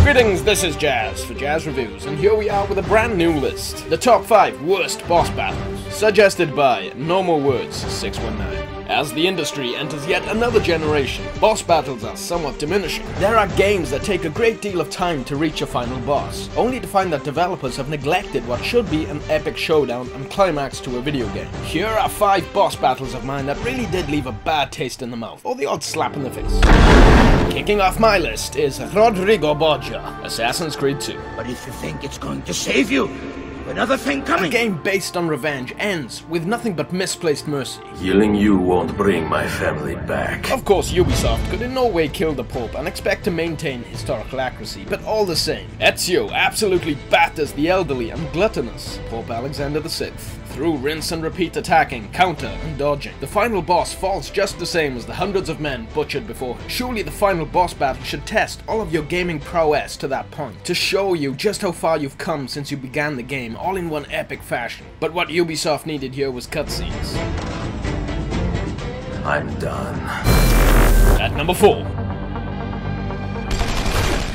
Greetings, this is Jazz for Jazz Reviews, and here we are with a brand new list. The top 5 worst boss battles, suggested by No More Words 619. As the industry enters yet another generation, boss battles are somewhat diminishing. There are games that take a great deal of time to reach a final boss, only to find that developers have neglected what should be an epic showdown and climax to a video game. Here are 5 boss battles of mine that really did leave a bad taste in the mouth, or the odd slap in the face. Kicking off my list is Rodrigo Borgia, Assassin's Creed 2. But if you think it's going to save you, another thing coming. A game based on revenge ends with nothing but misplaced mercy. Killing you won't bring my family back. Of course, Ubisoft could in no way kill the Pope and expect to maintain historical accuracy, but all the same, Ezio absolutely batters the elderly and gluttonous Pope Alexander VI. Through rinse and repeat attacking, counter, and dodging, the final boss falls just the same as the hundreds of men butchered before him. Surely the final boss battle should test all of your gaming prowess to that point, to show you just how far you've come since you began the game, all in one epic fashion. But what Ubisoft needed here was cutscenes. I'm done. At number 4.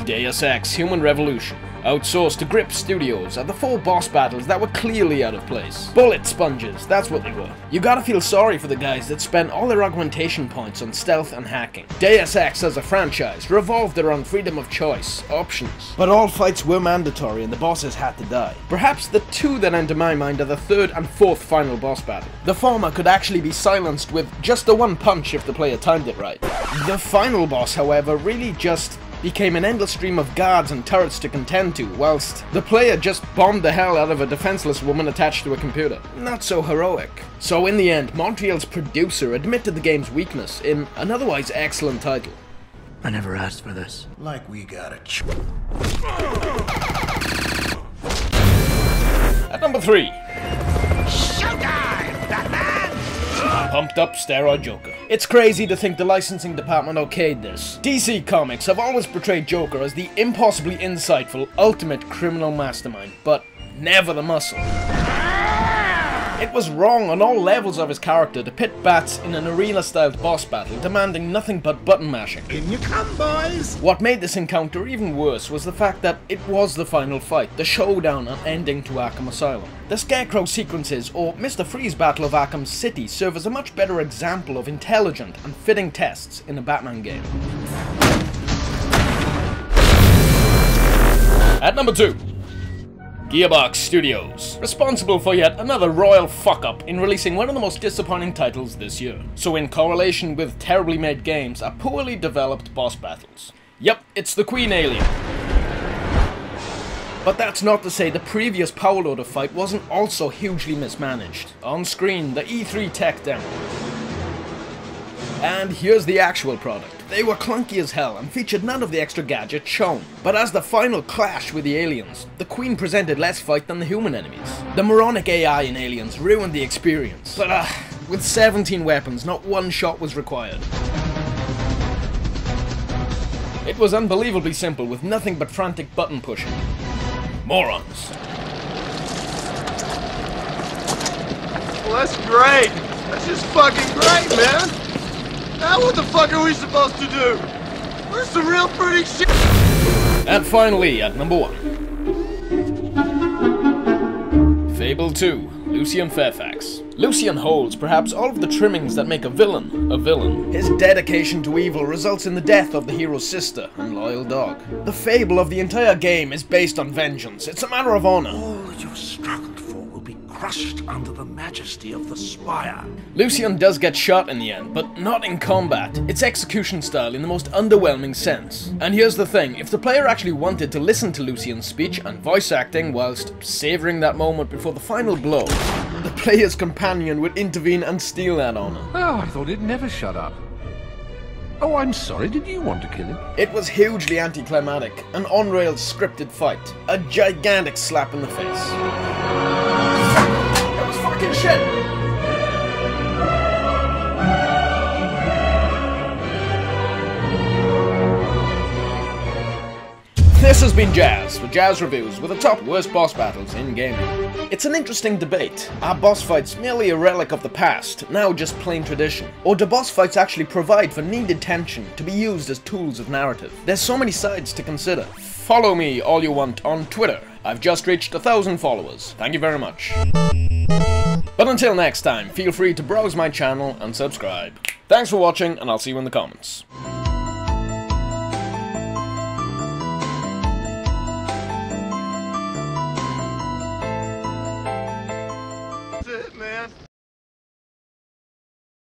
Deus Ex Human Revolution. Outsourced to Grip Studios are the 4 boss battles that were clearly out of place. Bullet sponges, that's what they were. You gotta feel sorry for the guys that spent all their augmentation points on stealth and hacking. Deus Ex as a franchise revolved around freedom of choice, options. But all fights were mandatory and the bosses had to die. Perhaps the 2 that enter my mind are the 3rd and 4th final boss battle. The former could actually be silenced with just the 1 punch if the player timed it right. The final boss, however, really just became an endless stream of guards and turrets to contend to, whilst the player just bombed the hell out of a defenseless woman attached to a computer. Not so heroic. So in the end, Montreal's producer admitted the game's weakness in an otherwise excellent title. I never asked for this. Like we got a At number 3. Showtime, Batman! Pumped up steroid Joker. It's crazy to think the licensing department okayed this. DC Comics have always portrayed Joker as the impossibly insightful, ultimate criminal mastermind, but never the muscle. It was wrong on all levels of his character to pit Bats in an arena-styled boss battle, demanding nothing but button mashing. In you come, boys! What made this encounter even worse was the fact that it was the final fight, the showdown and ending to Arkham Asylum. The Scarecrow sequences, or Mr. Freeze Battle of Arkham City, serve as a much better example of intelligent and fitting tests in a Batman game. At number 2. Gearbox Studios, responsible for yet another royal fuck-up in releasing one of the most disappointing titles this year. So in correlation with terribly made games are poorly developed boss battles. Yep, it's the Queen Alien. But that's not to say the previous Power Loader fight wasn't also hugely mismanaged. On screen, the E3 tech demo. And here's the actual product. They were clunky as hell and featured none of the extra gadgets shown. But as the final clash with the aliens, the Queen presented less fight than the human enemies. The moronic AI in Aliens ruined the experience. But with 17 weapons, not one shot was required. It was unbelievably simple with nothing but frantic button pushing. Morons. Well, that's great. That's just fucking great, man. Now what the fuck are we supposed to do? Where's some real pretty shit? And finally, at number 1. Fable 2, Lucian Fairfax. Lucian holds perhaps all of the trimmings that make a villain a villain. His dedication to evil results in the death of the hero's sister and loyal dog. The fable of the entire game is based on vengeance. It's a matter of honor. All that you've struggled for will be crushed under the majesty of the spire. Lucian does get shot in the end, but not in combat. It's execution style in the most underwhelming sense. And here's the thing, if the player actually wanted to listen to Lucian's speech and voice acting whilst savouring that moment before the final blow, the player's companion would intervene and steal that honor. Oh, I thought he'd never shut up. Oh, I'm sorry, did you want to kill him? It was hugely anticlimactic, an on-rails scripted fight, a gigantic slap in the face. That was fucking shit! This This has been Jazz, with Jazz Reviews, with the top worst boss battles in gaming. It's an interesting debate. Are boss fights merely a relic of the past, now just plain tradition? Or do boss fights actually provide for needed tension to be used as tools of narrative? There's so many sides to consider. Follow me all you want on Twitter. I've just reached 1,000 followers. Thank you very much. But until next time, feel free to browse my channel and subscribe. Thanks for watching, and I'll see you in the comments.